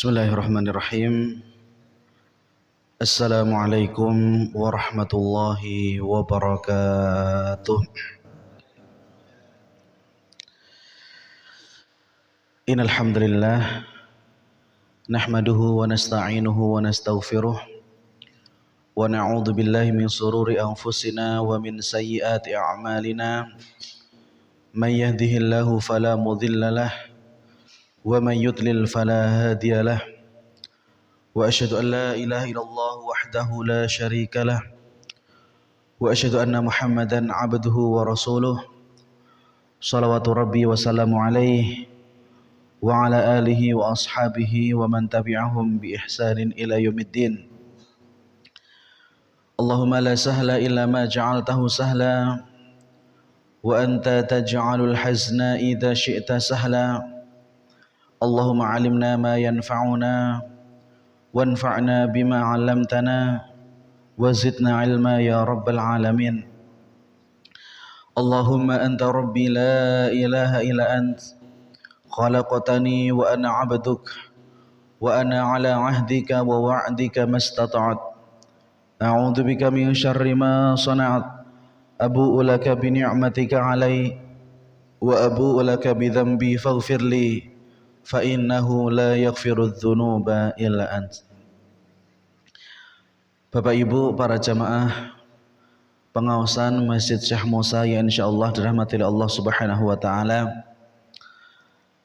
Bismillahirrahmanirrahim. Assalamualaikum warahmatullahi wabarakatuh. Innal hamdalillah nahmaduhu wa nasta'inuhu wa nastaghfiruh wa na'udzu billahi min shururi anfusina wa min sayyiati a'malina. May yahdihillahu fala mudilla lahu wa man yudlil fala hadiya lahu. Wa asyhadu an la ilaha illallah wahdahu la syarika lah wa asyhadu anna Muhammadan abduhu wa rasuluh shalawatu rabbi wa salamu alaihi wa ala alihi wa ashabihi wa man tabi'ahum bi ihsanin ila yaumiddin. Allahumma la sahla illa ma ja'altahu sahla wa anta taj'alul hazna idza syi'ta sahla. Allahumma 'allimna ma yanfa'una wanfa'na bima 'allamtana wa zidna 'ilma ya rabbal alamin. Allahumma anta rabbi la ilaha illa ant khalaqtani wa ana 'abduk wa ana 'ala 'ahdika wa wa'dika mastata'at. A'udzu bika min syarri ma sana'at. Abu'u laka bi ni'matika 'alai wa abu'u laka bi dhanbi faghfir li fa innahu la yaghfiru dzunuba illa ant. Bapak Ibu para jamaah pengawasan Masjid Syekh Musa yang insyaallah dirahmati oleh Allah Subhanahu wa taala.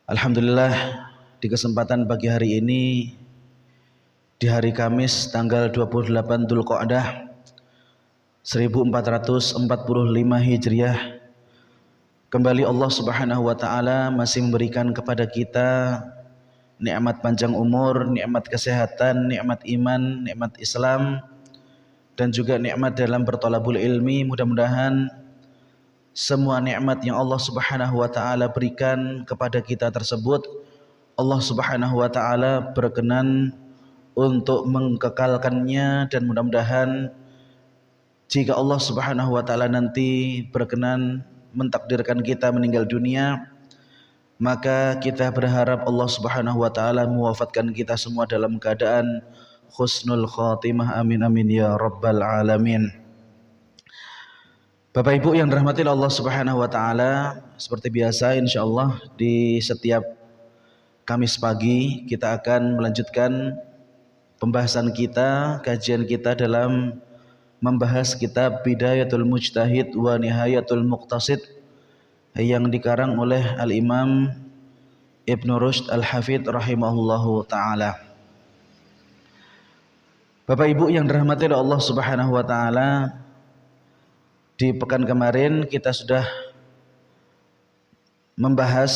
Alhamdulillah di kesempatan pagi hari ini di hari Kamis tanggal 28 Dzulqa'dah 1445 Hijriah, kembali Allah Subhanahu wa taala masih memberikan kepada kita nikmat panjang umur, nikmat kesehatan, nikmat iman, nikmat Islam, dan juga nikmat dalam berthalabul ilmi. Mudah-mudahan semua nikmat yang Allah Subhanahu wa taala berikan kepada kita tersebut Allah Subhanahu wa taala berkenan untuk mengkekalkannya, dan mudah-mudahan jika Allah Subhanahu wa taala nanti berkenan mentakdirkan kita meninggal dunia, maka kita berharap Allah Subhanahu wa taala mewafatkan kita semua dalam keadaan husnul khatimah. Amin amin ya rabbal alamin. Bapak Ibu yang dirahmati Allah Subhanahu wa taala, seperti biasa insyaallah di setiap Kamis pagi kita akan melanjutkan pembahasan kita, kajian kita dalam membahas kitab Bidayatul Mujtahid wa Nihayatul Muqtasid yang dikarang oleh Al-Imam Ibnu Rushd Al-Hafidh rahimahullahu ta'ala. Bapak Ibu yang dirahmati oleh Allah Subhanahu wa ta'ala, di pekan kemarin kita sudah membahas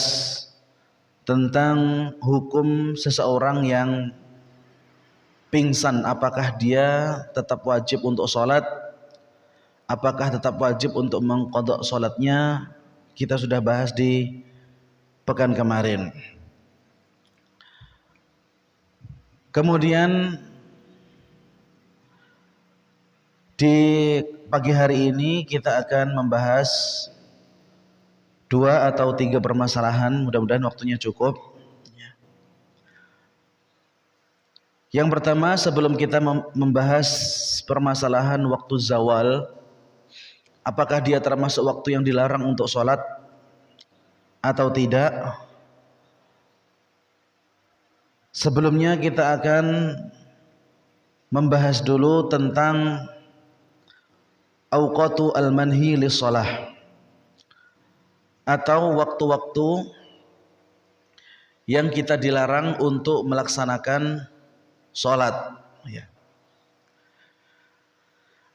tentang hukum seseorang yang pingsan, apakah dia tetap wajib untuk sholat, apakah tetap wajib untuk mengqadha sholatnya. Kita sudah bahas di pekan kemarin. Kemudian di pagi hari ini kita akan membahas 2 atau 3 permasalahan, mudah-mudahan waktunya cukup. Yang pertama, sebelum kita membahas permasalahan waktu zawal, apakah dia termasuk waktu yang dilarang untuk sholat atau tidak, sebelumnya kita akan membahas dulu tentang awqatu al-manhi lis-shalah, atau waktu-waktu yang kita dilarang untuk melaksanakan sholat.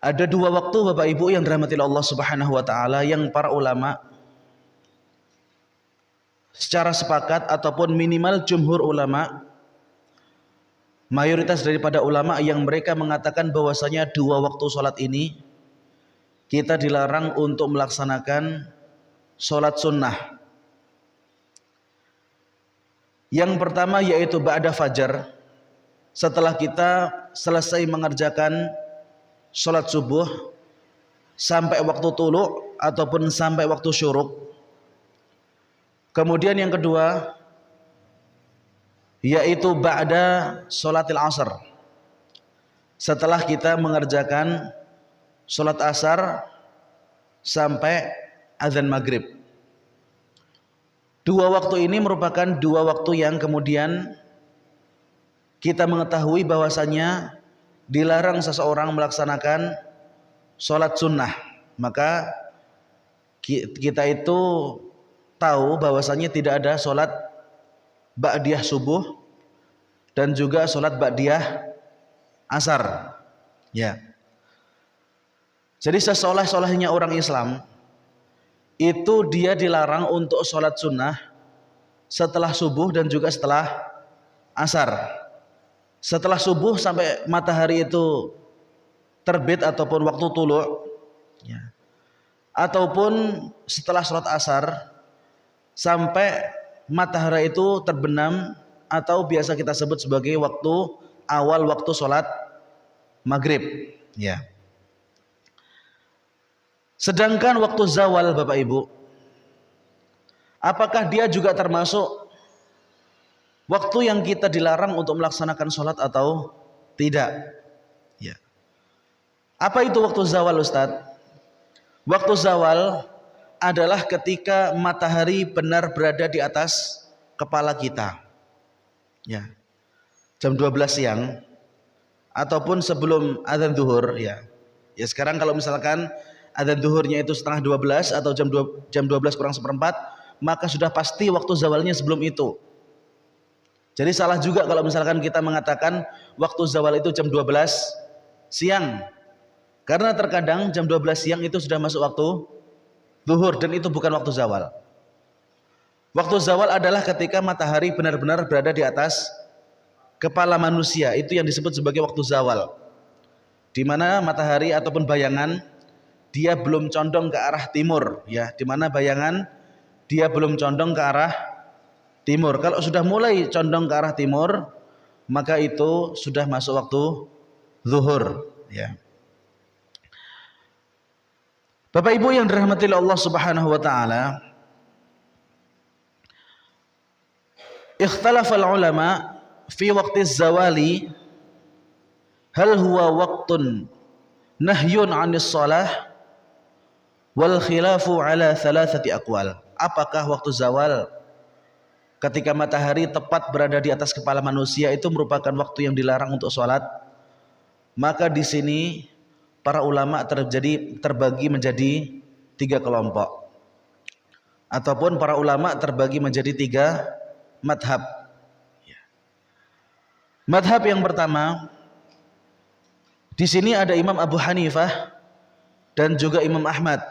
Ada 2 waktu Bapak Ibu yang dirahmati Allah Subhanahu wa taala yang para ulama secara sepakat, ataupun minimal jumhur ulama, mayoritas daripada ulama yang mereka mengatakan bahwasanya 2 waktu sholat ini kita dilarang untuk melaksanakan sholat sunnah. Yang pertama yaitu ba'da fajar, setelah kita selesai mengerjakan sholat subuh sampai waktu tulu ataupun sampai waktu syuruk. Kemudian yang kedua yaitu ba'da sholatil asar, setelah kita mengerjakan sholat asar sampai azan maghrib. Dua waktu ini merupakan dua waktu yang kemudian kita mengetahui bahwasanya dilarang seseorang melaksanakan sholat sunnah. Maka kita itu tahu bahwasanya tidak ada sholat ba'diyah subuh dan juga sholat ba'diyah asar. Ya. Jadi sesoleh-solehnya orang Islam itu dia dilarang untuk sholat sunnah setelah subuh dan juga setelah asar. Setelah subuh sampai matahari itu terbit ataupun waktu tulu', ya. Ataupun setelah sholat asar sampai matahari itu terbenam atau biasa kita sebut sebagai waktu awal waktu sholat maghrib, ya. Sedangkan waktu zawal, Bapak Ibu, apakah dia juga termasuk waktu yang kita dilarang untuk melaksanakan sholat atau tidak? Ya. Apa itu waktu zawal, Ustadz? Waktu zawal adalah ketika matahari benar berada di atas kepala kita. Ya. Jam 12 siang ataupun sebelum azan zuhur, ya. Ya, sekarang kalau misalkan adzan zuhurnya itu setengah 12 atau jam 12 kurang seperempat, maka sudah pasti waktu zawalnya sebelum itu. Jadi salah juga kalau misalkan kita mengatakan waktu zawal itu jam 12 siang. Karena terkadang jam 12 siang itu sudah masuk waktu zuhur dan itu bukan waktu zawal. Waktu zawal adalah ketika matahari benar-benar berada di atas kepala manusia, itu yang disebut sebagai waktu zawal. Di mana matahari ataupun bayangan dia belum condong ke arah timur, ya, di mana bayangan dia belum condong ke arah timur. Kalau sudah mulai condong ke arah timur, maka itu sudah masuk waktu zuhur, ya. Bapak Ibu yang dirahmati Allah Subhanahu wa taala, ikhtalafa ulama fi waqti zawali hal huwa waqtun nahyun 'anis shalah wal khilafu ala thalathati aqwal. Apakah waktu zawal ketika matahari tepat berada di atas kepala manusia itu merupakan waktu yang dilarang untuk sholat? Maka di sini para ulama terbagi menjadi 3 kelompok, ataupun para ulama terbagi menjadi 3 madhab. Madhab yang pertama, di sini ada Imam Abu Hanifah dan juga Imam Ahmad.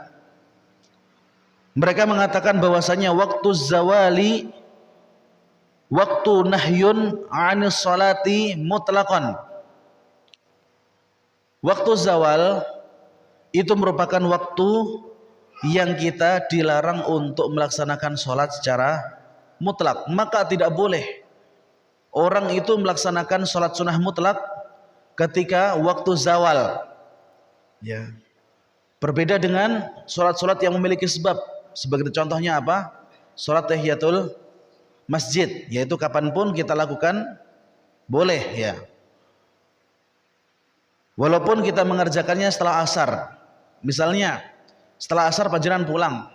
Mereka mengatakan bahwasanya waktu zawali waktu nahyun 'anis salati mutlaqan. Waktu zawal itu merupakan waktu yang kita dilarang untuk melaksanakan sholat secara mutlak. Maka tidak boleh orang itu melaksanakan sholat sunnah mutlak ketika waktu zawal, ya. Berbeda dengan sholat-sholat yang memiliki sebab. Sebagai contohnya apa? Sholat tahiyatul masjid, yaitu kapanpun kita lakukan boleh, ya. Walaupun kita mengerjakannya setelah asar. Misalnya setelah asar panjenengan pulang,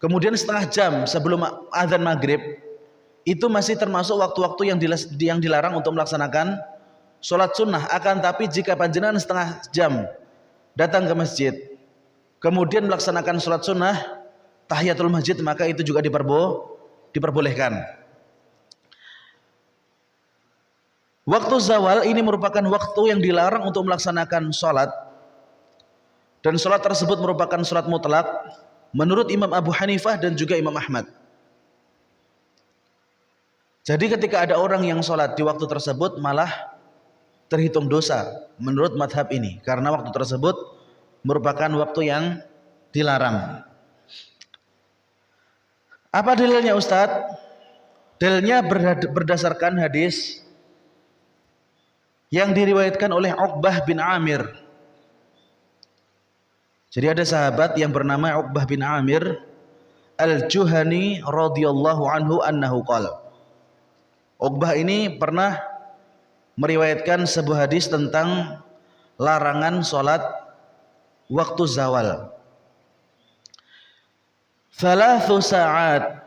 kemudian setengah jam sebelum azan maghrib, itu masih termasuk waktu-waktu yang dilarang untuk melaksanakan sholat sunnah. Akan tapi jika panjenengan setengah jam datang ke masjid, kemudian melaksanakan sholat sunnah tahiyatul masjid, maka itu juga diperbolehkan. Waktu zawal ini merupakan waktu yang dilarang untuk melaksanakan sholat, dan sholat tersebut merupakan sholat mutlak menurut Imam Abu Hanifah dan juga Imam Ahmad. Jadi ketika ada orang yang sholat di waktu tersebut malah terhitung dosa menurut madhab ini, karena waktu tersebut merupakan waktu yang dilarang. Apa dalilnya, Ustadz? Dalilnya berdasarkan hadis yang diriwayatkan oleh Uqbah bin Amir. Jadi ada sahabat yang bernama Uqbah bin Amir Al-Juhani radhiyallahu anhu annahu qala, Uqbah ini pernah meriwayatkan sebuah hadis tentang larangan sholat waktu zawal. Thalathu sa'at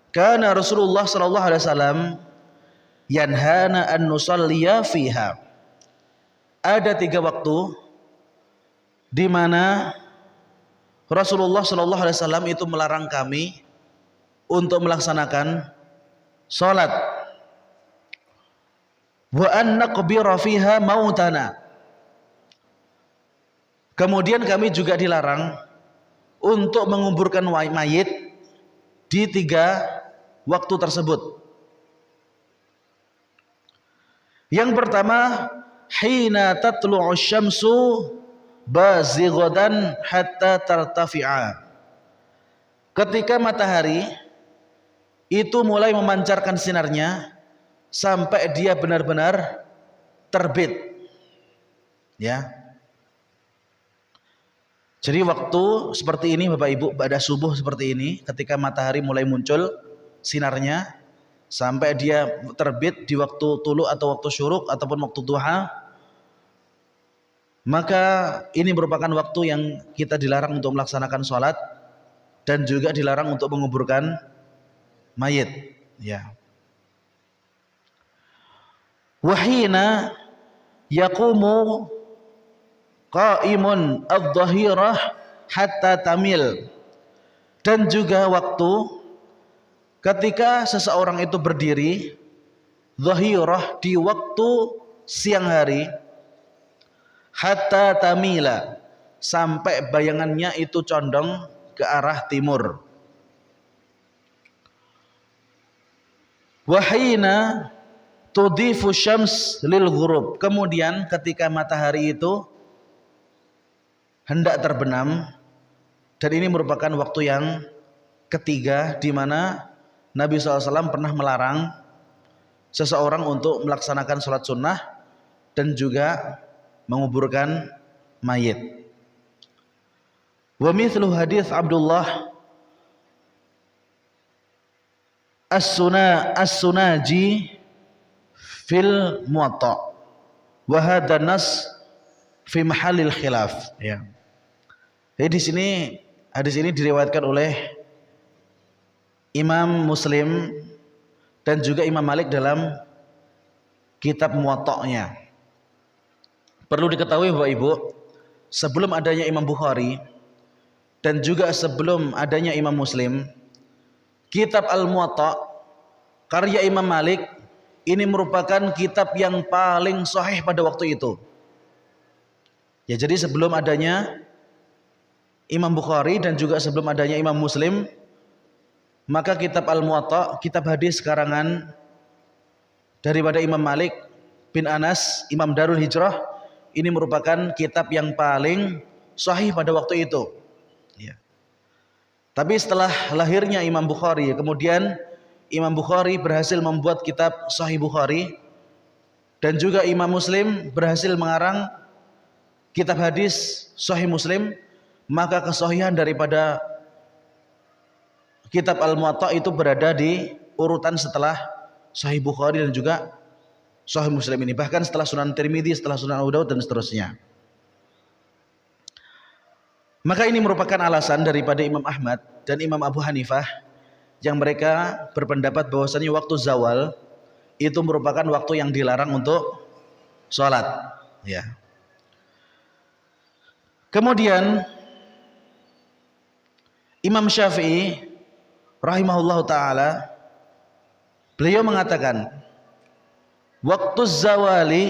kana Rasulullah sallallahu alaihi wasallam yanhana an nusalliya fiha. Ada 3 waktu di mana Rasulullah sallallahu alaihi wasallam itu melarang kami untuk melaksanakan salat. Wa an naqbira fiha mautana. Kemudian kami juga dilarang untuk menguburkan mayit di 3 waktu tersebut. Yang pertama, hina tatlu'u syamsu bazighadan hatta tartafi'a. Ketika matahari itu mulai memancarkan sinarnya sampai dia benar-benar terbit. Ya. Jadi waktu seperti ini Bapak Ibu, pada subuh seperti ini, ketika matahari mulai muncul sinarnya sampai dia terbit di waktu tulu atau waktu syuruk ataupun waktu duha, maka ini merupakan waktu yang kita dilarang untuk melaksanakan sholat dan juga dilarang untuk menguburkan mayit. Ya. Wahina yaqumu qaimun adh-dhahirah hatta tamil. Dan juga waktu ketika seseorang itu berdiri dhahirah di waktu siang hari hatta tamila, sampai bayangannya itu condong ke arah timur. Wahina tudifu syams lil ghurub. Kemudian ketika matahari itu hendak terbenam, dan ini merupakan waktu yang ketiga di mana Nabi SAW pernah melarang seseorang untuk melaksanakan sholat sunnah dan juga menguburkan mayit. Wa mithlu hadis Abdullah as-Sunaji fil Muwatta wa hadha nas fi mahallil khilaf. Ya. Jadi di sini hadis ini diriwayatkan oleh Imam Muslim dan juga Imam Malik dalam kitab Muwatta'nya. Perlu diketahui Bapak Ibu, sebelum adanya Imam Bukhari dan juga sebelum adanya Imam Muslim, kitab Al-Muwatta' karya Imam Malik ini merupakan kitab yang paling sahih pada waktu itu. Ya, jadi sebelum adanya Imam Bukhari dan juga sebelum adanya Imam Muslim, maka kitab Al-Muwatta', kitab hadis karangan daripada Imam Malik bin Anas, Imam Darul Hijrah, ini merupakan kitab yang paling sahih pada waktu itu. Ya. Tapi setelah lahirnya Imam Bukhari, kemudian Imam Bukhari berhasil membuat kitab Sahih Bukhari, dan juga Imam Muslim berhasil mengarang kitab hadis Sahih Muslim, maka kesahihan daripada kitab Al-Muwatta' itu berada di urutan setelah Sahih Bukhari dan juga Sahih Muslim ini, bahkan setelah Sunan Tirmidzi, setelah Sunan Abu Daud dan seterusnya. Maka ini merupakan alasan daripada Imam Ahmad dan Imam Abu Hanifah yang mereka berpendapat bahwasanya waktu zawal itu merupakan waktu yang dilarang untuk sholat. Ya. Kemudian Imam Syafi'i rahimahullahu ta'ala, beliau mengatakan waktu zawali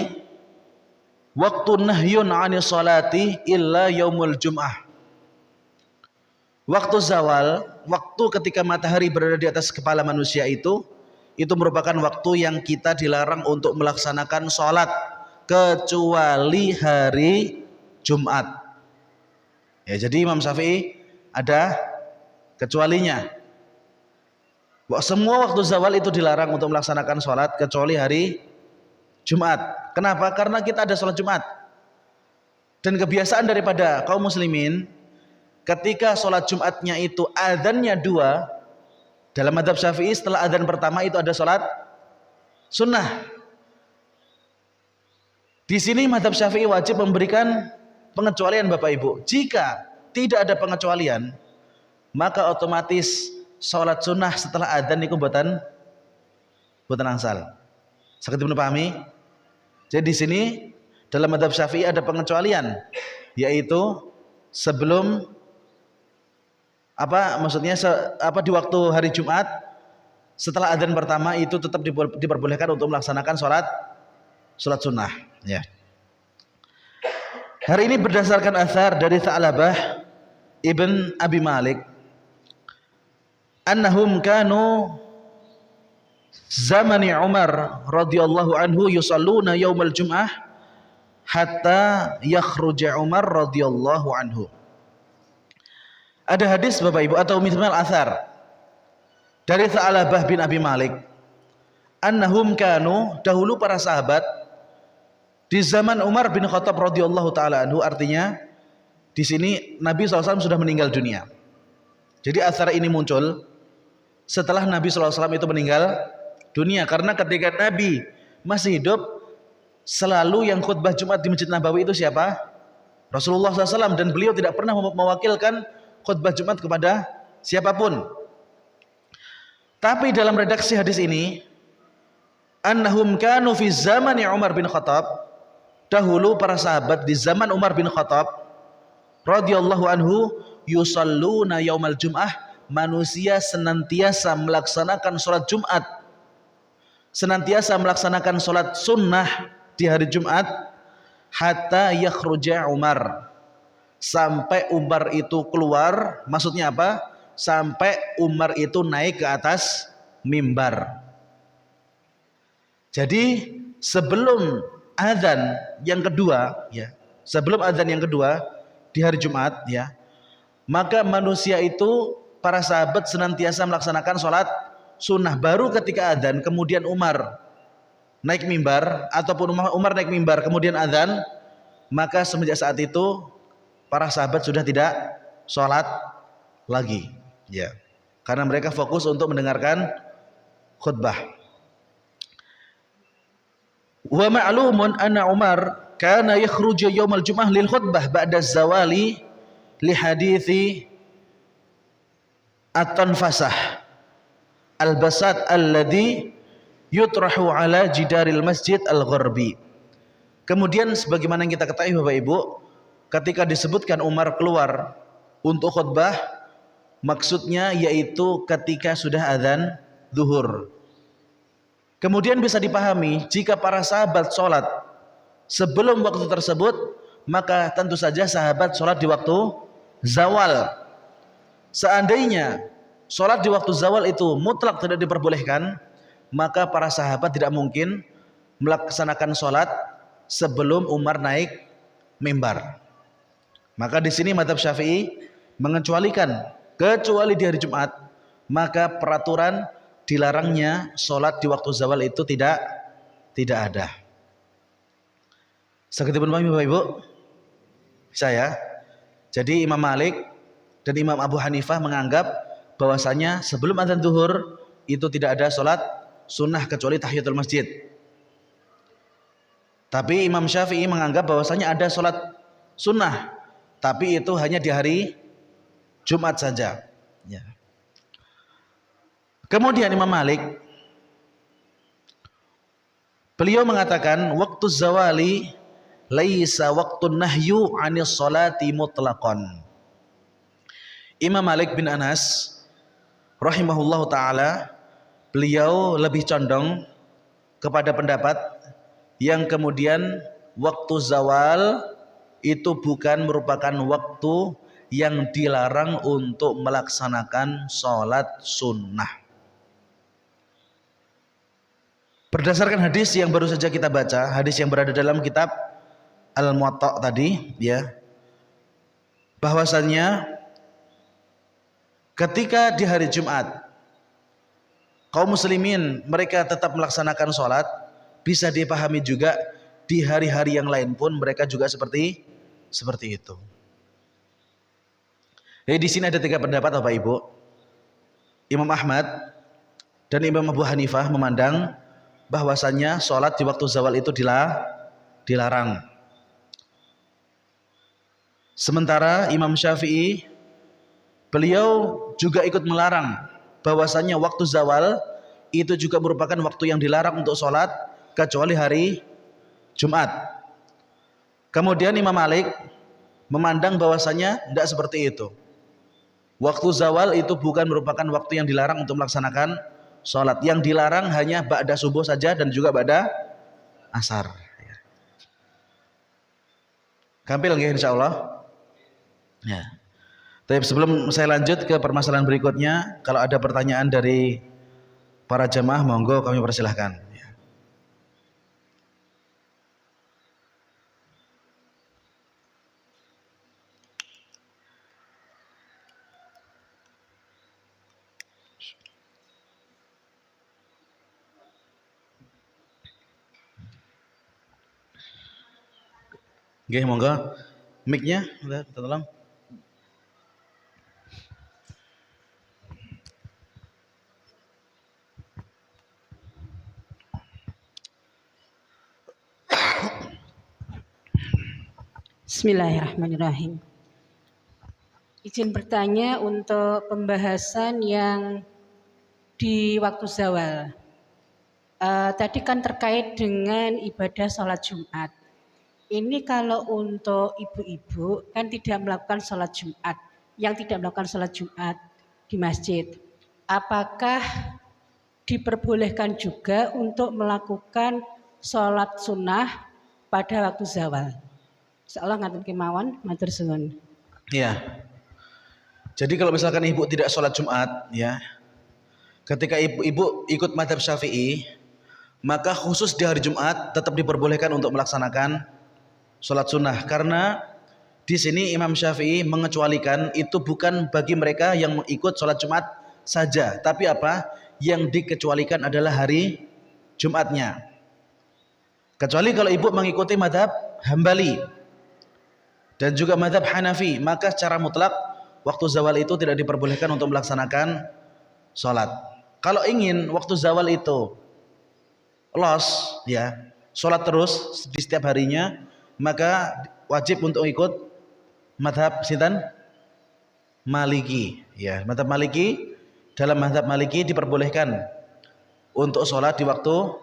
waktu nahyun 'ani sholati illa yaumul jum'ah. Waktu zawal, waktu ketika matahari berada di atas kepala manusia itu merupakan waktu yang kita dilarang untuk melaksanakan sholat kecuali hari Jumat. Ya, jadi Imam Syafi'i ada kecualinya. Semua waktu zawal itu dilarang untuk melaksanakan sholat kecuali hari Jumat. Kenapa? Karena kita ada sholat Jumat. Dan kebiasaan daripada kaum muslimin, ketika sholat Jumatnya itu adzannya 2, dalam mazhab Syafi'i setelah adzan pertama itu ada sholat sunnah. Di sini mazhab Syafi'i wajib memberikan pengecualian Bapak Ibu. Jika tidak ada pengecualian, maka otomatis sholat sunnah setelah adzan niku boten angsal. Sakit pahami? Jadi di sini dalam mazhab Syafi'i ada pengecualian, yaitu sebelum di waktu hari Jumat setelah adzan pertama itu tetap diperbolehkan untuk melaksanakan sholat sunnah. Ya. Hari ini berdasarkan athar dari Tha'labah ibn Abi Malik, annahum kanu zamani Umar radhiyallahu anhu yusalluna yaumal jum'ah hatta yakhruja Umar radhiyallahu anhu. Ada hadis Bapak Ibu atau misal athar dari Tha'labah bin Abi Malik, annahum kanu, dahulu para sahabat di zaman Umar bin Khattab radhiyallahu taala anhu, artinya di sini Nabi SAW sudah meninggal dunia. Jadi athar ini muncul setelah Nabi SAW itu meninggal dunia, karena ketika Nabi masih hidup selalu yang khutbah Jumat di Masjid Nabawi itu siapa? Rasulullah SAW, dan beliau tidak pernah mewakilkan khutbah Jumat kepada siapapun. Tapi dalam redaksi hadis ini, annahum kanu fi zamani Umar bin Khattab, dahulu para sahabat di zaman Umar bin Khattab radhiyallahu anhu yusalluna yaumal jum'ah, manusia senantiasa melaksanakan sholat Jumat, senantiasa melaksanakan sholat sunnah di hari Jumat, hatta yakhruja Umar, sampai Umar itu keluar. Maksudnya apa? Sampai Umar itu naik ke atas mimbar. Jadi sebelum adzan yang kedua, ya, sebelum adzan yang kedua di hari Jumat, ya, maka manusia itu, para sahabat senantiasa melaksanakan sholat sunnah. Baru ketika adzan kemudian Umar naik mimbar, ataupun Umar naik mimbar kemudian adzan, maka semenjak saat itu para sahabat sudah tidak sholat lagi, ya, karena mereka fokus untuk mendengarkan khutbah. Wa ma'lumun anna Umar kana yakhruju yaumal jum'ah lil khutbah ba'da zawali li hadithi at-tanfasah al-basat alladhi yutrahu ala jidaril masjid al-gharbi. Kemudian sebagaimana yang kita ketahui Bapak Ibu, ketika disebutkan Umar keluar untuk khutbah, maksudnya yaitu ketika sudah adzan zuhur. Kemudian bisa dipahami jika para sahabat sholat sebelum waktu tersebut, maka tentu saja sahabat sholat di waktu zawal. Seandainya sholat di waktu zawal itu mutlak tidak diperbolehkan, maka para sahabat tidak mungkin melaksanakan sholat sebelum Umar naik mimbar. Maka di sini mazhab Syafi'i mengecualikan, kecuali di hari Jumat, maka peraturan dilarangnya sholat di waktu zawal itu tidak ada. Seperti pun Bapak Ibu, saya. Jadi Imam Malik dan Imam Abu Hanifah menganggap bahwasanya sebelum adzan zuhur itu tidak ada sholat sunnah kecuali tahiyatul masjid. Tapi Imam Syafi'i menganggap bahwasanya ada sholat sunnah, tapi itu hanya di hari Jumat saja, ya. Kemudian Imam Malik, beliau mengatakan waktu zawali laisa waktu nahyu anis salati mutlaqan. Imam Malik bin Anas rahimahullahu taala, beliau lebih condong kepada pendapat yang kemudian waktu zawal itu bukan merupakan waktu yang dilarang untuk melaksanakan sholat sunnah. Berdasarkan hadis yang baru saja kita baca, hadis yang berada dalam kitab Al-Muwatta tadi, ya, bahwasannya ketika di hari Jumat kaum muslimin mereka tetap melaksanakan sholat, bisa dipahami juga di hari-hari yang lain pun mereka juga seperti itu. Jadi di sini ada 3 pendapat Bapak Ibu. Imam Ahmad dan Imam Abu Hanifah memandang bahwasanya sholat di waktu zawal itu dilarang. Sementara Imam Syafi'i beliau juga ikut melarang bahwasanya waktu zawal itu juga merupakan waktu yang dilarang untuk sholat kecuali hari Jumat. Kemudian Imam Malik memandang bahwasanya tidak seperti itu. Waktu zawal itu bukan merupakan waktu yang dilarang untuk melaksanakan sholat. Yang dilarang hanya ba'da subuh saja dan juga ba'da asar. Gampil nggih insyaallah. Ya. Tapi sebelum saya lanjut ke permasalahan berikutnya, kalau ada pertanyaan dari para jemaah monggo kami persilahkan. Nggih monggo. Mic-nya tolong. Bismillahirrahmanirrahim. Izin bertanya untuk pembahasan yang di waktu zawal. Tadi kan terkait dengan ibadah sholat Jumat. Ini kalau untuk ibu-ibu kan tidak melakukan sholat Jumat, yang tidak melakukan sholat Jumat di masjid. Apakah diperbolehkan juga untuk melakukan sholat sunnah pada waktu zawal? Insyaallah ngatur kemawon, matur suwun. Iya. Jadi kalau misalkan ibu tidak sholat Jumat, ya, ketika ibu ikut mazhab Syafi'i, maka khusus di hari Jumat tetap diperbolehkan untuk melaksanakan sholat sunnah. Karena di sini Imam Syafi'i mengecualikan itu bukan bagi mereka yang ikut sholat Jumat saja, tapi apa? Yang dikecualikan adalah hari Jumatnya. Kecuali kalau ibu mengikuti mazhab Hambali dan juga mazhab Hanafi, maka secara mutlak waktu zawal itu tidak diperbolehkan untuk melaksanakan sholat. Kalau ingin waktu zawal itu los, ya, sholat terus di setiap harinya, maka wajib untuk ikut mazhab sinten? Maliki. Ya, mazhab Maliki, dalam mazhab Maliki diperbolehkan untuk sholat di waktu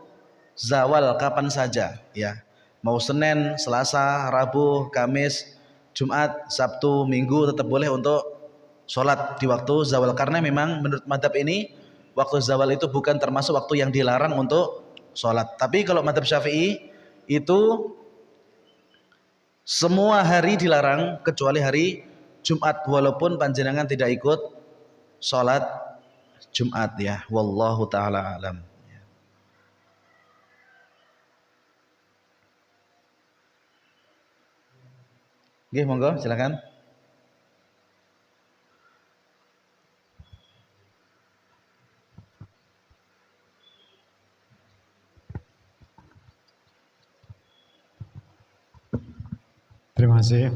zawal kapan saja, ya. Mau Senin, Selasa, Rabu, Kamis, Jumat, Sabtu, Minggu tetap boleh untuk sholat di waktu zawal. Karena memang menurut madhab ini waktu zawal itu bukan termasuk waktu yang dilarang untuk sholat. Tapi kalau madhab Syafi'i itu semua hari dilarang kecuali hari Jumat, walaupun panjenengan tidak ikut sholat Jumat, ya. Wallahu ta'ala alam. Oke, monggo silakan. Terima kasih.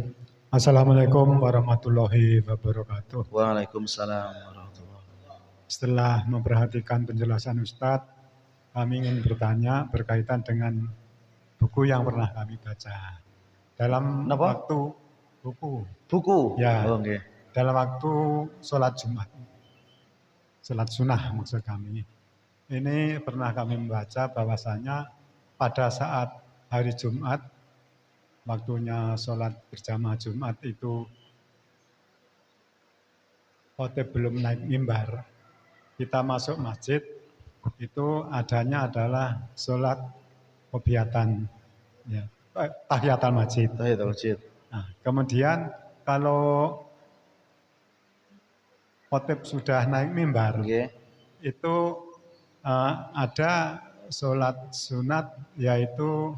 Assalamualaikum warahmatullahi wabarakatuh. Waalaikumsalam warahmatullahi wabarakatuh. Setelah memperhatikan penjelasan Ustadz, kami ingin bertanya berkaitan dengan buku yang pernah kami baca. Dalam waktu buku, ya, okay. Dalam waktu sholat Jumat, sholat sunnah maksud kami. Ini pernah kami membaca bahwasanya pada saat hari Jumat, waktunya sholat berjamaah Jumat itu khotib belum naik mimbar, kita masuk masjid itu adanya adalah sholat qobliyatan, ya, tahiyatul masjid. Nah, kemudian kalau khotib sudah naik mimbar, okay, itu ada sholat sunat yaitu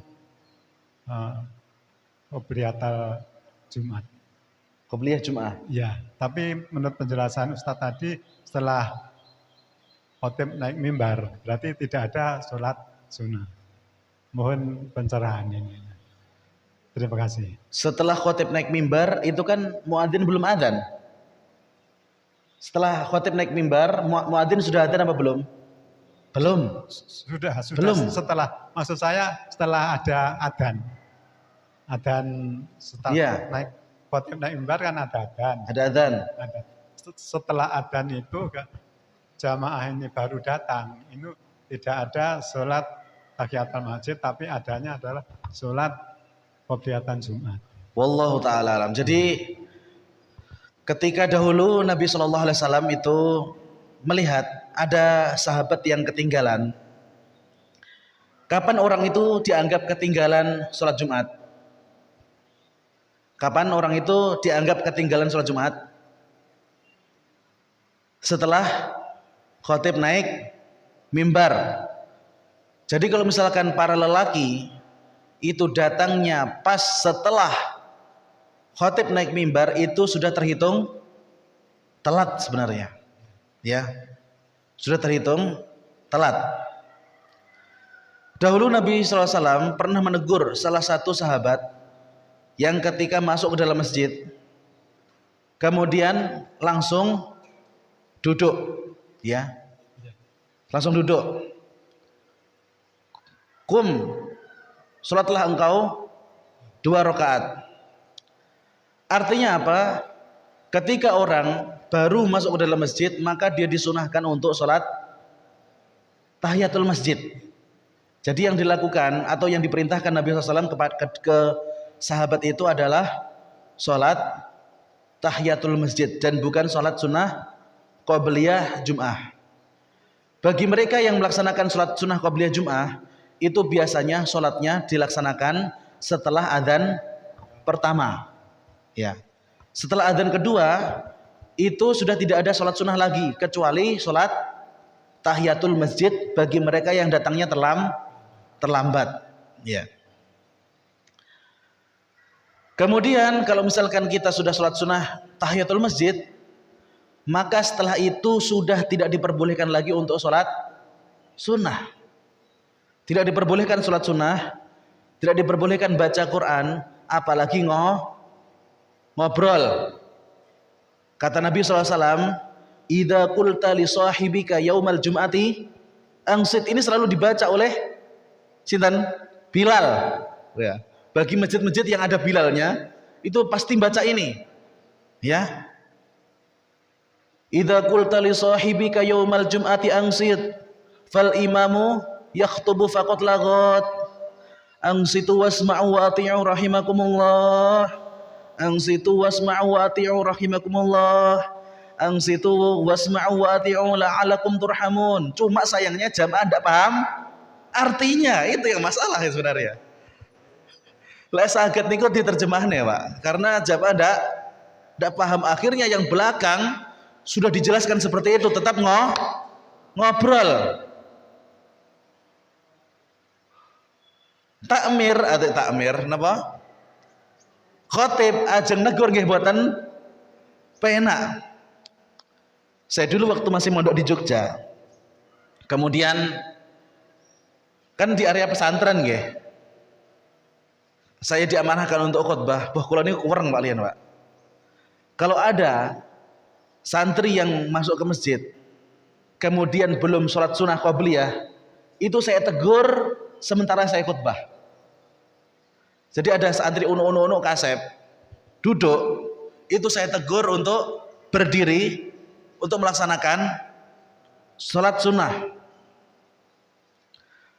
qobliyatul Jumat. Qobliyah Jumat. Ya, tapi menurut penjelasan Ustadz tadi setelah khotib naik mimbar berarti tidak ada sholat sunnah. Mohon pencerahan ini. Terima kasih. Setelah khotib naik mimbar itu kan muadzin belum adzan. Setelah khotib naik mimbar, muadzin sudah adzan apa belum? Belum. Sudah Belum. maksud saya setelah ada adzan setelah Iya. naik khotib naik mimbar kan ada adzan. Ada adzan. Setelah adzan itu jamaah ini baru datang. Ini tidak ada sholat tahiyatul masjid, tapi adanya adalah sholat qobliyatan Jumat. Wallahu taala alam. Jadi ketika dahulu Nabi Shallallahu Alaihi Wasallam itu melihat ada sahabat yang ketinggalan. Kapan orang itu dianggap ketinggalan sholat Jumat? Kapan orang itu dianggap ketinggalan sholat Jumat? Setelah khotib naik mimbar. Jadi kalau misalkan para lelaki itu datangnya pas setelah khotib naik mimbar, itu sudah terhitung telat sebenarnya. Ya. Sudah terhitung telat. Dahulu Nabi SAW pernah menegur salah satu sahabat yang ketika masuk ke dalam masjid kemudian langsung duduk, ya, langsung duduk. Sholatlah engkau 2 rakaat. Artinya apa? Ketika orang baru masuk ke dalam masjid, maka dia disunahkan untuk sholat tahiyatul masjid. Jadi yang dilakukan atau yang diperintahkan Nabi SAW ke sahabat itu adalah sholat tahiyatul masjid dan bukan sholat sunnah qobliyah Jum'ah. Bagi mereka yang melaksanakan sholat sunnah qobliyah Jum'ah, itu biasanya sholatnya dilaksanakan setelah adzan pertama. Ya. Setelah adzan kedua itu sudah tidak ada sholat sunnah lagi kecuali sholat tahiyatul masjid bagi mereka yang datangnya terlambat. Ya. Kemudian kalau misalkan kita sudah sholat sunnah tahiyatul masjid, maka setelah itu sudah tidak diperbolehkan lagi untuk sholat sunnah. Tidak diperbolehkan sholat sunnah, tidak diperbolehkan baca Quran, apalagi ngobrol. Kata Nabi SAW, idza qulta li sahibika yaumal jum'ati angsit. Ini selalu dibaca oleh sinten? Bilal. Ya. Bagi masjid-masjid yang ada Bilalnya, itu pasti baca ini. Ya. Idza qulta li sahibika yaumal jum'ati angsit fal imamu yakhtubu faqad lagat. Angsitu wasma'u wa ati'u rahimakumullah. Angsitu wasma'u wa ati'u rahimakumullah. Angsitu wasma'u wa ati'u la'alakum turhamun. Cuma sayangnya jamaah tidak paham artinya, itu yang masalah ya sebenarnya. Lah saged niku diterjemahne, Pak. Karena jamaah tidak paham, akhirnya yang belakang sudah dijelaskan seperti itu tetap ngobrol. Takmir atau takmir napa? Khotib ajeng negur nggih mboten penak. Saya dulu waktu masih mondok di Jogja. Kemudian kan di area pesantren nggih. Saya diamanahkan untuk khutbah. Wah, kula niku wereng Pak lian, Pak. Kalau ada santri yang masuk ke masjid kemudian belum sholat sunnah qobliyah, itu saya tegur sementara saya khutbah. Jadi ada santri uno kasep duduk, itu saya tegur untuk berdiri untuk melaksanakan sholat sunnah.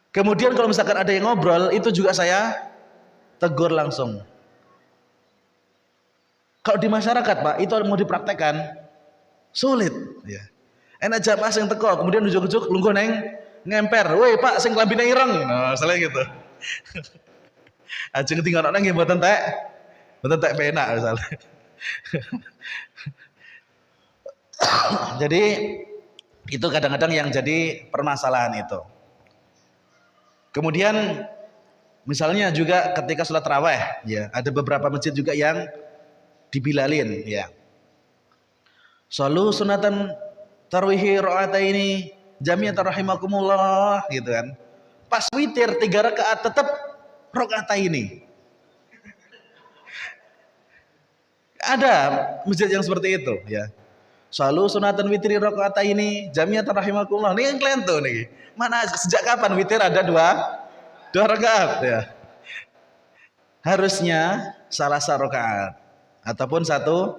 Kemudian kalau misalkan ada yang ngobrol, itu juga saya tegur langsung. Kalau di masyarakat, Pak, itu mau dipraktekkan sulit. Ya. Enak jamaah sing teko, kemudian ujuk-ujuk lungguh neng ngemper, woi Pak, sing klambine ireng, nah, selain gitu. Ajeng tinggal nang nggih mboten tek penak misalnya. Jadi itu kadang-kadang yang jadi permasalahan itu. Kemudian misalnya juga ketika sholat tarawih, ya ada beberapa masjid juga yang dibilalin, ya. Shalu sunatan tarwihi ra'ataini jami'atan rahimakumullah, gitu kan. Pas witir 3 rakaat tetap rakaataini. Ada masjid yang seperti itu, ya. Selalu sunatan witri rakaat ini jamiatan rahimakumullah. Ini yang kalian tuh nih. Mana sejak kapan witir ada dua rakaat ya? Harusnya salah satu rakaat ataupun satu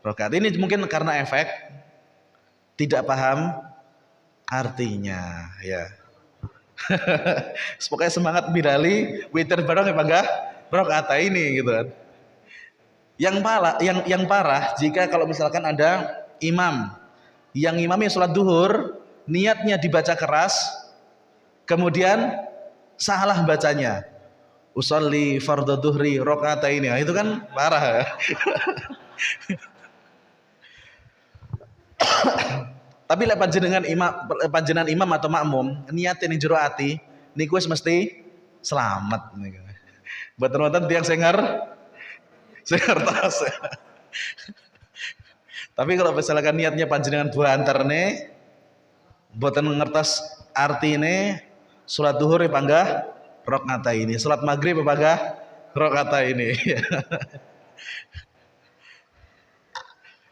rakaat. Ini mungkin karena efek tidak paham artinya ya. Pokoknya semangat Bilali witir bareng ya enggak rakaat ini gitu kan. Yang parah jika kalau misalkan ada imam yang imamnya sholat duhur, niatnya dibaca keras, kemudian salah bacanya. Usolli fardhu duhri rakaataini. Nah, itu kan parah ya. Tapi lek panjenengan imam atau makmum niatin ning jero ati niku wis mesti selamat niku. Mboten wonten tiyang sengar tas. Tapi kalau misalkan niatnya panjenengan buanter nih, mboten ngertos artine salat duhur apa enggak rakaat ini, salat maghrib apa enggak rakaat ini.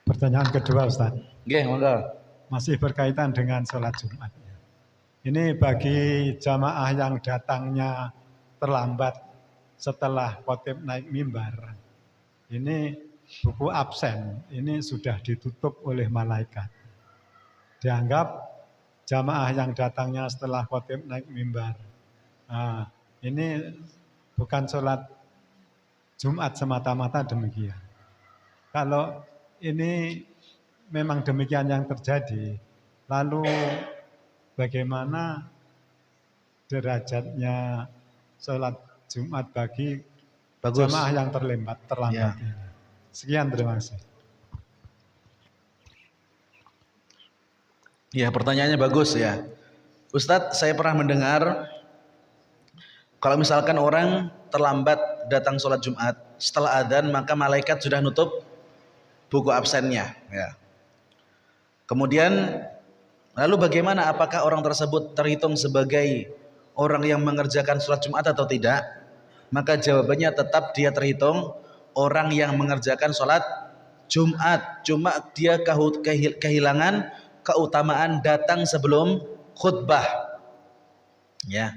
Pertanyaan kedua Ustaz. Nggih, monggo. Masih berkaitan dengan sholat Jumat. Ini bagi jamaah yang datangnya terlambat setelah khotib naik mimbar. Ini buku absen, ini sudah ditutup oleh malaikat. Dianggap jamaah yang datangnya setelah khotib naik mimbar. Nah, ini bukan sholat Jumat semata-mata demikian. Kalau ini memang demikian yang terjadi, lalu bagaimana derajatnya sholat Jumat bagi jamaah yang terlambat ya. Ini. Sekian, terima kasih. Ya, pertanyaannya bagus ya. Ustadz, saya pernah mendengar kalau misalkan orang terlambat datang sholat Jumat, setelah adzan maka malaikat sudah nutup buku absennya ya. Kemudian lalu bagaimana, apakah orang tersebut terhitung sebagai orang yang mengerjakan sholat Jumat atau tidak? Maka jawabannya tetap dia terhitung orang yang mengerjakan sholat Jumat. Cuma dia kehilangan keutamaan datang sebelum khutbah. Ya.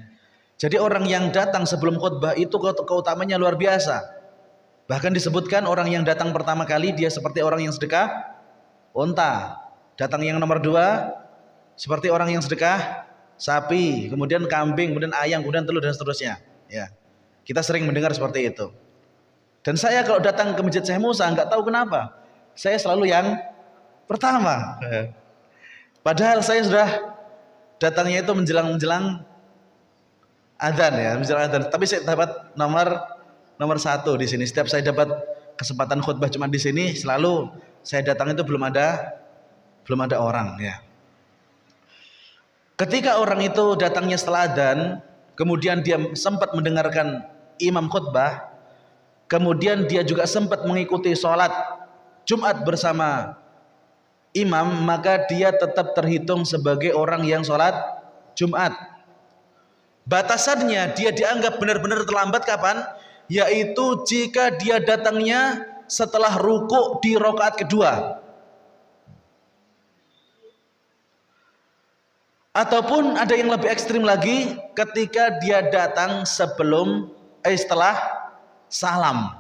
Jadi orang yang datang sebelum khutbah itu keutamanya luar biasa. Bahkan disebutkan orang yang datang pertama kali dia seperti orang yang sedekah unta. Datang yang nomor 2 seperti orang yang sedekah sapi, kemudian kambing, kemudian ayam, kemudian telur dan seterusnya. Ya, kita sering mendengar seperti itu. Dan saya kalau datang ke Masjid Syekh Musa nggak tahu kenapa, saya selalu yang pertama. Padahal saya sudah datangnya itu menjelang adzan ya, menjelang adzan. Tapi saya dapat nomor 1 di sini. Setiap saya dapat kesempatan khutbah cuma di sini, selalu saya datang itu belum ada orang ya. Ketika orang itu datangnya setelah adzan, kemudian dia sempat mendengarkan imam khutbah, kemudian dia juga sempat mengikuti sholat Jumat bersama imam, maka dia tetap terhitung sebagai orang yang sholat Jumat. Batasannya dia dianggap benar-benar terlambat kapan? Yaitu jika dia datangnya setelah ruku di rakaat kedua. Ataupun ada yang lebih ekstrim lagi, ketika dia datang setelah salam.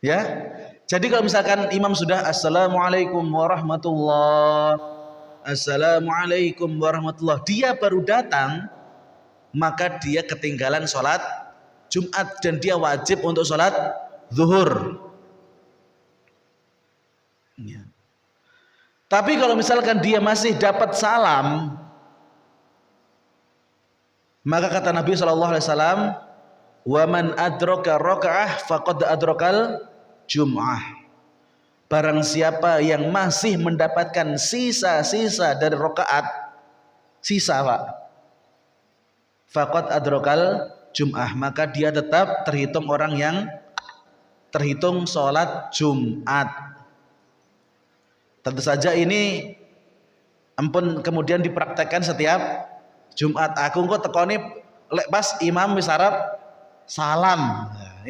Ya. Jadi kalau misalkan imam sudah assalamualaikum warahmatullah, assalamualaikum warahmatullah, dia baru datang, maka dia ketinggalan sholat Jumat dan dia wajib untuk sholat zuhur. Ya. Tapi kalau misalkan dia masih dapat salam, maka kata Nabi SAW, wa man adraka raka'ah faqad adrakal jum'ah. Barang siapa yang masih mendapatkan sisa-sisa dari rakaat, sisa Pak, faqad adrakal jum'ah, maka dia tetap terhitung orang yang terhitung sholat Jumat. Tentu saja ini ampun kemudian dipraktekkan setiap Jumat. Aku kok tekoni lek pas imam wis arep salam. Nah,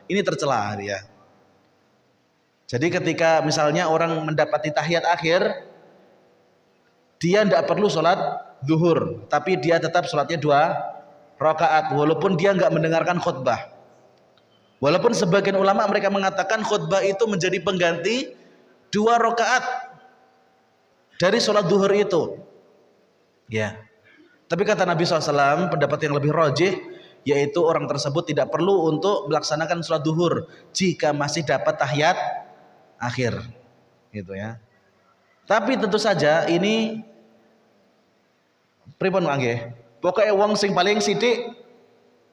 ini tercela dia. Jadi ketika misalnya orang mendapati tahiyat akhir, dia tidak perlu sholat zuhur, tapi dia tetap sholatnya 2 rakaat walaupun dia nggak mendengarkan khutbah. Walaupun sebagian ulama mereka mengatakan khutbah itu menjadi pengganti 2 rakaat dari sholat zuhur itu. Ya. Tapi kata Nabi SAW, pendapat yang lebih rajih, yaitu orang tersebut tidak perlu untuk melaksanakan sholat zuhur jika masih dapat tahiyat akhir, gitu ya. Tapi tentu saja ini pripun mangke? Pokoknya wong sing paling sithik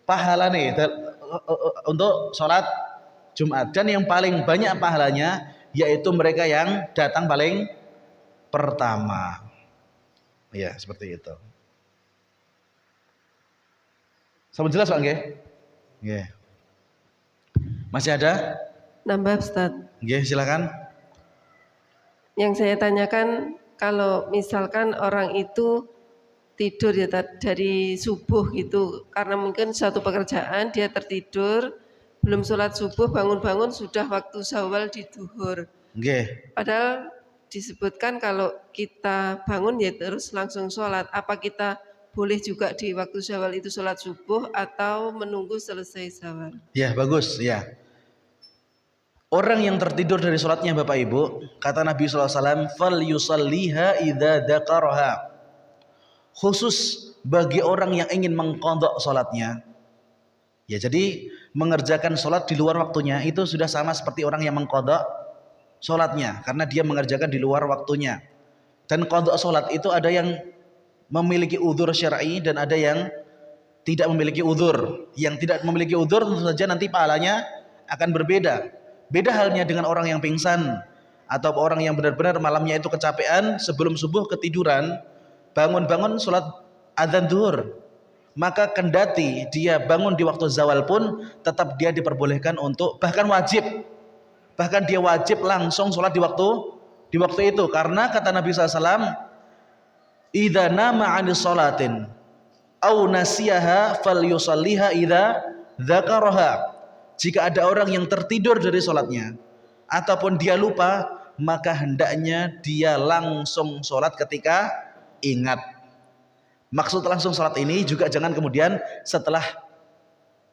pahalane untuk sholat Jumat, dan yang paling banyak pahalanya yaitu mereka yang datang paling pertama. Ya, seperti itu. Sama jelas Pak nggih? Nggih. Masih ada? Nambah Ustaz. Nggih, silakan. Yang saya tanyakan, kalau misalkan orang itu tidur ya dari subuh gitu, karena mungkin suatu pekerjaan dia tertidur, belum sholat subuh, bangun-bangun sudah waktu syawal di duhur. Nggih. Padahal disebutkan kalau kita bangun ya terus langsung sholat. Apa kita boleh juga di waktu syawal itu sholat subuh atau menunggu selesai syawal? Ya, bagus, ya. Orang yang tertidur dari sholatnya Bapak Ibu, kata Nabi SAW, fal yusalliha idza dzakaraha. Khusus bagi orang yang ingin mengqadha sholatnya. Ya, jadi mengerjakan sholat di luar waktunya itu sudah sama seperti orang yang mengqadha sholatnya, karena dia mengerjakan di luar waktunya. Dan qadha sholat itu ada yang memiliki udzur syar'i dan ada yang tidak memiliki udzur. Yang tidak memiliki udzur tentu saja nanti pahalanya akan berbeda. Beda halnya dengan orang yang pingsan atau orang yang benar-benar malamnya itu kecapean, sebelum subuh ketiduran, bangun-bangun sholat adzan zuhur. Maka kendati dia bangun di waktu zawal pun tetap dia diperbolehkan untuk, bahkan dia wajib langsung sholat di waktu itu, karena kata Nabi SAW, idza nama 'anis sholatin au nasiyaha falyusalliha idza dzakaraha. Jika ada orang yang tertidur dari sholatnya ataupun dia lupa, maka hendaknya dia langsung sholat ketika ingat. Maksud langsung sholat ini juga jangan kemudian setelah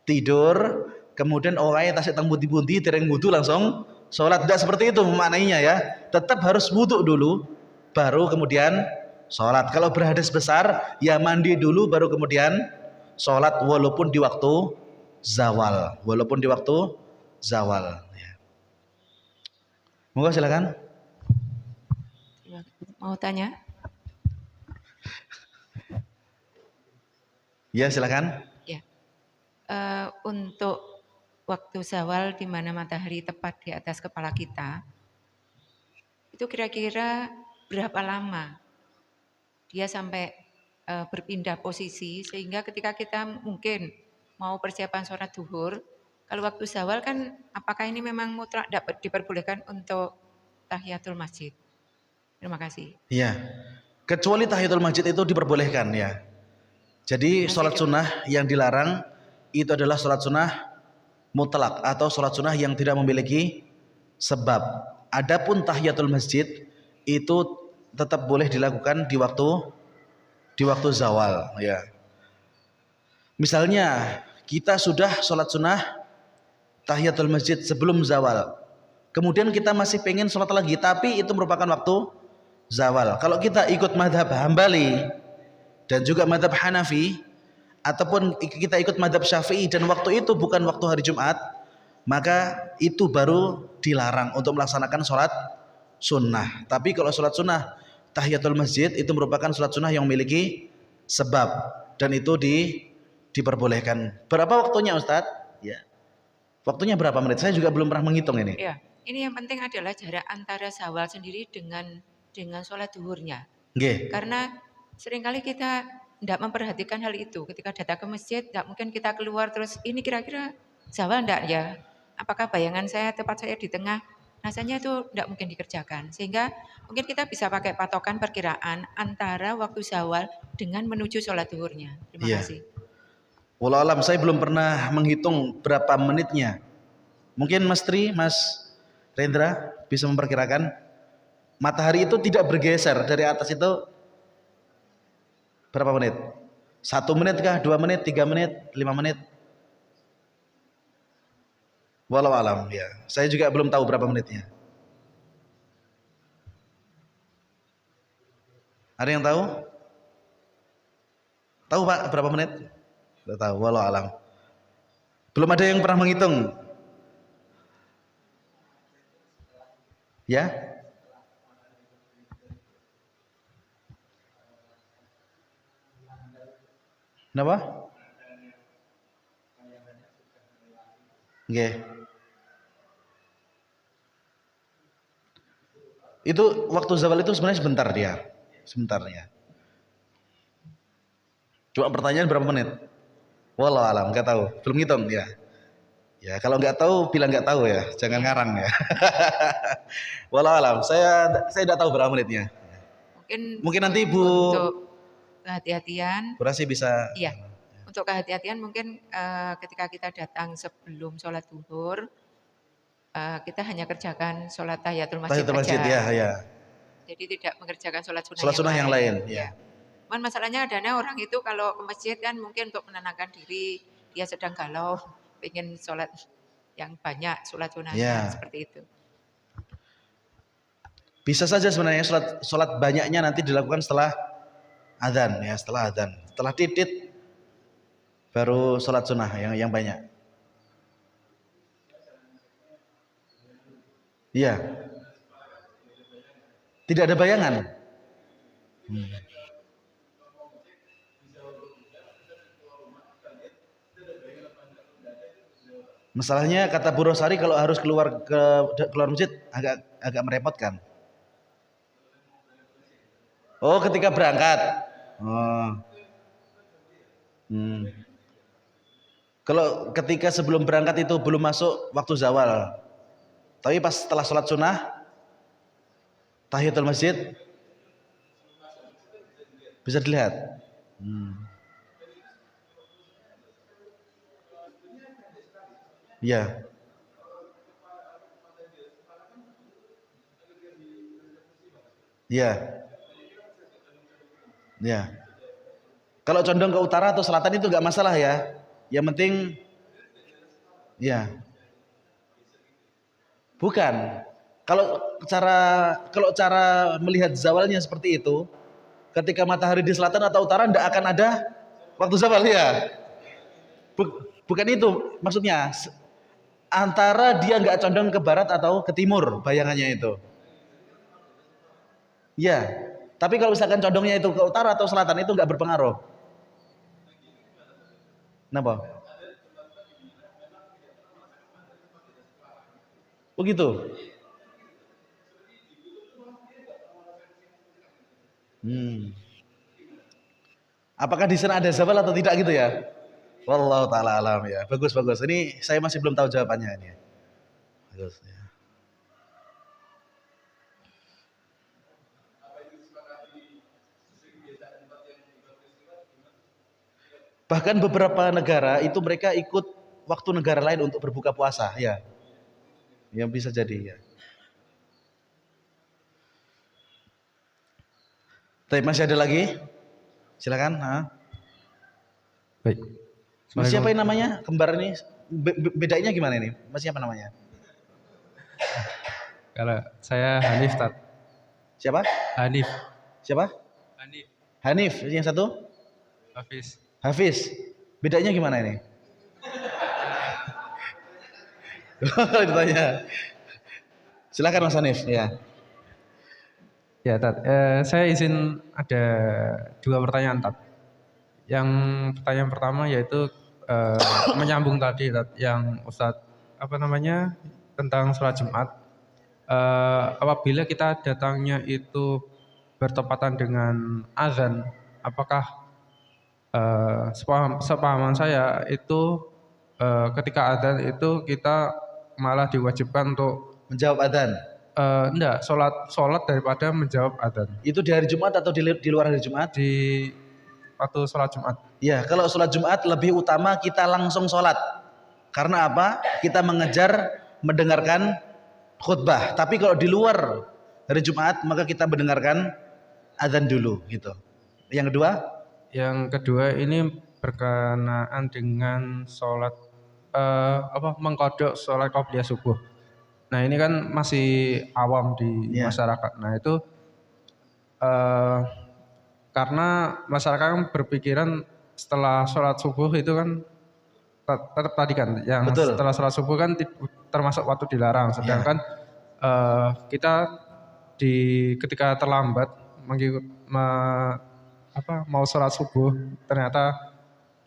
tidur kemudian orangnya tasik tang bundi-bundi tereng wudu langsung sholat. Tidak seperti itu maknanya ya. Tetap harus wudu dulu baru kemudian sholat. Kalau berhadas besar ya mandi dulu baru kemudian sholat, walaupun di waktu zawal. Ya. Moga silakan. Mau tanya? Ya silakan. Ya. Untuk waktu zawal di mana matahari tepat di atas kepala kita, itu kira-kira berapa lama dia sampai berpindah posisi, sehingga ketika kita mungkin mau persiapan sholat duhur, kalau waktu zawal kan apakah ini memang mutlak dapat diperbolehkan untuk tahiyatul masjid? Terima kasih. Iya, kecuali tahiyatul masjid itu diperbolehkan ya. Jadi sholat sunnah yang dilarang itu adalah sholat sunnah mutlak atau sholat sunnah yang tidak memiliki sebab. Adapun tahiyatul masjid itu tetap boleh dilakukan di waktu zawal ya. Misalnya kita sudah sholat sunnah tahiyatul masjid sebelum zawal, kemudian kita masih pengen sholat lagi, tapi itu merupakan waktu zawal. Kalau kita ikut madhab Hambali dan juga madhab Hanafi, ataupun kita ikut madhab Syafi'i dan waktu itu bukan waktu hari Jumat, maka itu baru dilarang untuk melaksanakan sholat sunnah. Tapi kalau sholat sunnah tahiyatul masjid itu merupakan sholat sunnah yang memiliki sebab, dan itu diperbolehkan. Berapa waktunya Ustadz? Ya. Waktunya berapa menit? Saya juga belum pernah menghitung ini. Ya, ini yang penting adalah jarak antara zawal sendiri dengan sholat duhurnya. Nggih. Karena seringkali kita tidak memperhatikan hal itu. Ketika datang ke masjid, tidak mungkin kita keluar terus ini kira-kira zawal enggak ya? Apakah bayangan saya, tepat saya di tengah? Rasanya itu tidak mungkin dikerjakan. Sehingga mungkin kita bisa pakai patokan perkiraan antara waktu zawal dengan menuju sholat duhurnya. Terima kasih. Wallahu alam, saya belum pernah menghitung berapa menitnya. Mungkin Mas Tri, Mas Rendra bisa memperkirakan matahari itu tidak bergeser dari atas itu berapa menit? 1 menit kah? 2 menit? 3 menit? 5 menit? Walau alam ya. Saya juga belum tahu berapa menitnya. Ada yang tahu? Tahu Pak berapa menit? Tidak tahu. Walau alam. Belum ada yang pernah menghitung. Ya? Kenapa? Oke. Itu waktu zawal itu sebenarnya sebentar dia. Sebentarnya. Cuma pertanyaan berapa menit? Wallahu alam, nggak tahu. Belum ngitung ya. Ya, kalau nggak tahu bilang nggak tahu ya, jangan ngarang ya. Wallahu alam, saya tidak tahu berapa menitnya. Mungkin nanti Bu untuk kehati-hatian. Bu Rasi bisa. Iya. Untuk kehati-hatian mungkin ketika kita datang sebelum sholat zuhur, kita hanya kerjakan sholat tahiyatul masjid Tahiyatul masjid ya. Jadi tidak mengerjakan sholat Sholat sunnah yang lain. Ya. Cuman masalahnya adanya orang itu kalau ke masjid kan mungkin untuk menenangkan diri, dia sedang galau, pengen sholat yang banyak, sholat sunnahnya seperti itu. Bisa saja sebenarnya sholat banyaknya nanti dilakukan setelah adzan ya, setelah titit baru sholat sunnah yang banyak. Iya. Tidak ada bayangan. Masalahnya kata Bu Rosari kalau harus keluar masjid agak merepotkan. Oh, ketika berangkat. Oh. Kalau ketika sebelum berangkat itu belum masuk waktu zawal. Tapi pas setelah sholat sunnah tahiyatul masjid bisa dilihat. Ya. Ya. Ya. Kalau condong ke utara atau selatan itu enggak masalah ya. Yang penting ya. Bukan. Kalau cara melihat zawalnya seperti itu, ketika matahari di selatan atau utara enggak akan ada waktu zawal ya. Bukan itu maksudnya. Antara dia enggak condong ke barat atau ke timur bayangannya itu. Ya. Tapi kalau misalkan condongnya itu ke utara atau selatan itu enggak berpengaruh. Kenapa? Begitu. Apakah di sana ada zawal atau tidak gitu ya? Wallahu taala alam ya. Bagus. Ini saya masih belum tahu jawabannya ini. Bagus ya. Bahkan beberapa negara itu mereka ikut waktu negara lain untuk berbuka puasa ya. Yang bisa jadi ya. Tapi masih ada lagi? Silakan. Baik. Mas siapa yang namanya? Kembar ini bedanya gimana ini? Mas siapa namanya? Kalau saya Hanif, Tat. Siapa? Hanif. Siapa? Hanif. Hanif. Yang satu? Hafiz. Bedanya gimana ini? Ditanya. Silakan Mas Hanif ya. Ya, Tat. Saya izin ada 2 pertanyaan, Tat. Yang pertanyaan pertama yaitu menyambung tadi, Tat, yang Ustadz tentang sholat Jumat. Apabila kita datangnya itu bertepatan dengan azan, apakah sepahaman saya itu ketika azan itu kita malah diwajibkan untuk menjawab azan? Enggak, sholat daripada menjawab azan. Itu di hari Jumat atau di luar hari Jumat? Di waktu sholat Jumat. Ya, kalau sholat Jumat lebih utama kita langsung sholat. Karena apa? Kita mengejar mendengarkan khutbah. Tapi kalau di luar hari Jumat maka kita mendengarkan azan dulu gitu. Yang kedua? Yang kedua ini berkenaan dengan sholat mengkodok sholat qobliyah subuh. Nah ini kan masih awam di masyarakat. Nah itu karena masyarakat kan berpikiran setelah sholat subuh itu kan tetap tadi kan yang Betul. Setelah sholat subuh kan termasuk waktu dilarang. Sedangkan kita ketika terlambat mau sholat subuh ternyata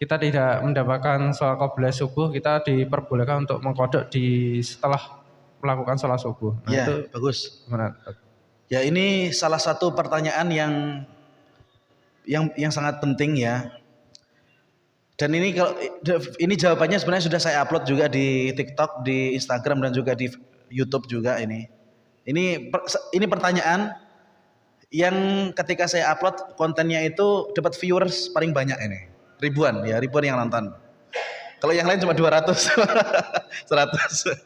kita tidak mendapatkan sholat qobliyah subuh, kita diperbolehkan untuk mengkodok setelah melakukan sholat subuh. Nah, ya, itu bagus. Gimana? Ya ini salah satu pertanyaan yang sangat penting ya. Dan ini jawabannya sebenarnya sudah saya upload juga di TikTok, di Instagram dan juga di YouTube juga ini. Ini pertanyaan yang ketika saya upload kontennya itu dapat viewers paling banyak ini. Ribuan yang nonton. Kalau yang lain cuma 200, 100.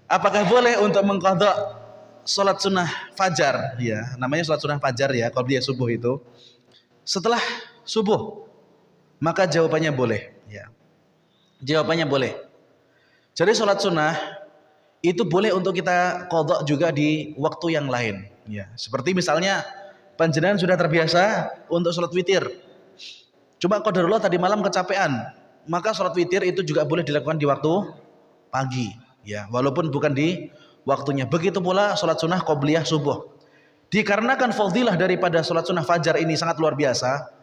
Apakah boleh untuk mengqadha sholat sunnah fajar? Ya, namanya sholat sunnah fajar ya, qobliyah subuh itu. Setelah subuh, maka jawabannya boleh. Ya, jawabannya boleh. Jadi sholat sunnah itu boleh untuk kita qadha juga di waktu yang lain. Ya, seperti misalnya panjenengan sudah terbiasa untuk sholat witir. Cuma qadarullah tadi malam kecapean, maka sholat witir itu juga boleh dilakukan di waktu pagi, ya, walaupun bukan di waktunya. Begitu pula sholat sunnah qobliyah subuh. Dikarenakan fadilah daripada sholat sunnah fajar ini sangat luar biasa,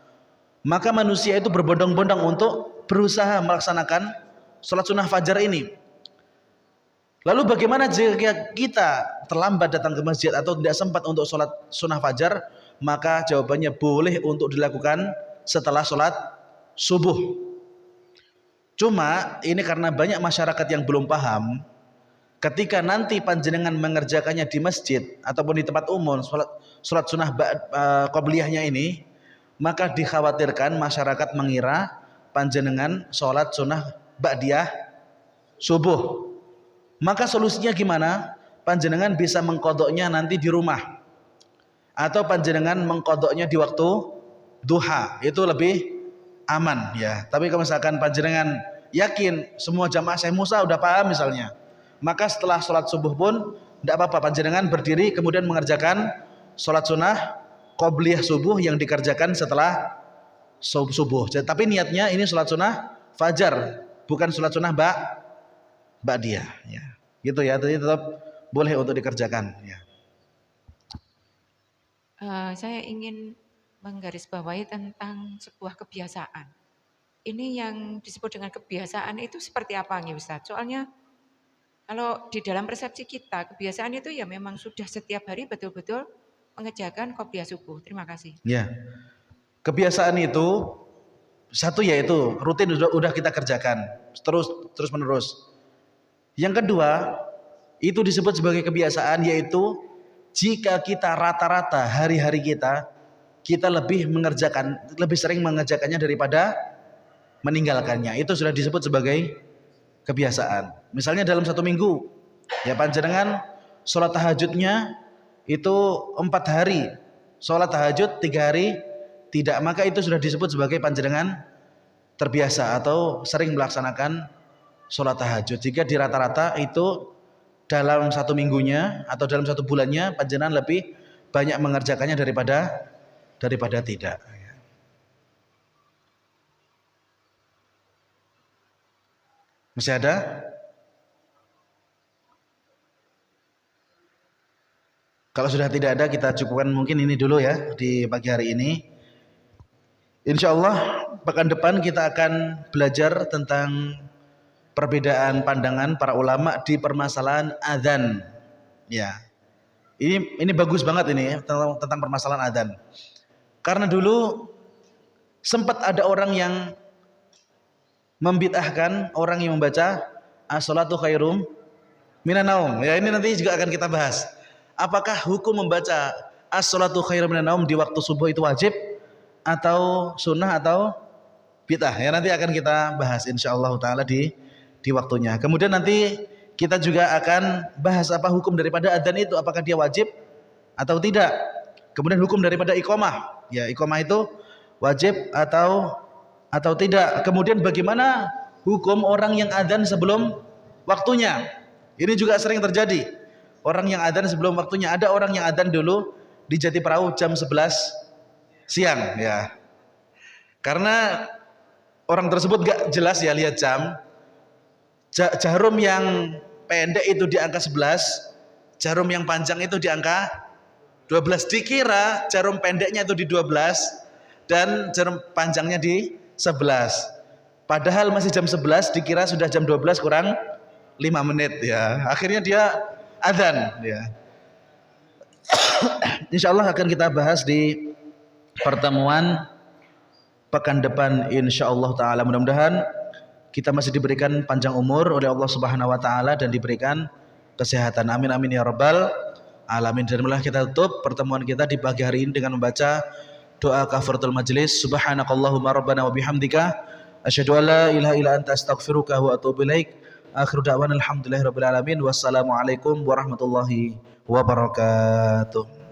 maka manusia itu berbondong-bondong untuk berusaha melaksanakan sholat sunnah fajar ini. Lalu bagaimana jika kita terlambat datang ke masjid atau tidak sempat untuk sholat sunnah fajar? Maka jawabannya boleh untuk dilakukan setelah sholat subuh. Cuma ini karena banyak masyarakat yang belum paham, ketika nanti panjenengan mengerjakannya di masjid ataupun di tempat umum sholat sunnah qobliyahnya ini, maka dikhawatirkan masyarakat mengira panjenengan sholat sunnah ba'diyah subuh. Maka solusinya gimana? Panjenengan bisa mengqadhanya nanti di rumah, atau panjenengan mengqadhanya di waktu duha, itu lebih aman ya. Tapi kalau misalkan panjenengan yakin semua jamaah Syekh Musa udah paham misalnya, maka setelah sholat subuh pun tidak apa-apa, panjenengan berdiri kemudian mengerjakan sholat sunnah qobliyah subuh yang dikerjakan setelah subuh. Tapi niatnya ini sholat sunnah fajar, bukan sholat sunnah ba'diyah ya. Gitu ya, jadi tetap boleh untuk dikerjakan ya. Saya ingin menggarisbawahi tentang sebuah kebiasaan. Ini yang disebut dengan kebiasaan itu seperti apa nih Ustaz? Soalnya kalau di dalam persepsi kita, kebiasaan itu ya memang sudah setiap hari betul-betul mengerjakan qobliyah subuh. Terima kasih. Ya, kebiasaan itu satu yaitu rutin udah kita kerjakan terus menerus. Yang kedua itu disebut sebagai kebiasaan, yaitu jika kita rata-rata hari-hari kita lebih sering mengerjakannya daripada meninggalkannya, itu sudah disebut sebagai kebiasaan. Misalnya dalam satu minggu ya panjenengan sholat tahajudnya itu 4 hari, sholat tahajud 3 hari tidak, maka itu sudah disebut sebagai panjenengan terbiasa atau sering melaksanakan sholat tahajud. Jika di rata-rata itu dalam satu minggunya atau dalam satu bulannya panjenengan lebih banyak mengerjakannya daripada tidak. Masih ada? Kalau sudah tidak ada, kita cukupkan mungkin ini dulu ya di pagi hari ini. Insya Allah pekan depan kita akan belajar tentang perbedaan pandangan para ulama di permasalahan adzan. Ya, ini bagus banget ini tentang permasalahan adzan. Karena dulu sempat ada orang yang membid'ahkan orang yang membaca as-salatu khairum minan naum. Ya, ini nanti juga akan kita bahas. Apakah hukum membaca as-salatu khairum minan naum di waktu subuh itu wajib atau sunnah atau bid'ah? Ya, nanti akan kita bahas insyaallah taala di waktunya. Kemudian nanti kita juga akan bahas apa hukum daripada adzan itu, apakah dia wajib atau tidak. Kemudian hukum daripada iqamah, ya iqamah itu wajib atau tidak. Kemudian bagaimana hukum orang yang adzan sebelum waktunya. Ini juga sering terjadi. Orang yang adzan sebelum waktunya. Ada orang yang adzan dulu di Jatiperahu jam 11 siang ya. Karena orang tersebut gak jelas ya lihat jam. Jarum yang pendek itu di angka 11, jarum yang panjang itu di angka 12. Dikira jarum pendeknya itu di 12 dan jarum panjangnya di 11. Padahal masih jam 11, dikira sudah jam 12 kurang 5 menit ya. Akhirnya dia adzan ya. Insyaallah akan kita bahas di pertemuan pekan depan insyaallah taala. Mudah-mudahan kita masih diberikan panjang umur oleh Allah Subhanahu wa taala dan diberikan kesehatan. Amin amin ya rabbal alamin. Dan mulai kita tutup pertemuan kita di pagi hari ini dengan membaca doa kafaratul majlis. Subhanakallahumma rabbana wa bihamdika asyhadu an la ilaha illa anta astaghfiruka wa atubu ilaik. Akhiru da'wana alhamdulillahirabbil alamin. Wassalamualaikum warahmatullahi wabarakatuh.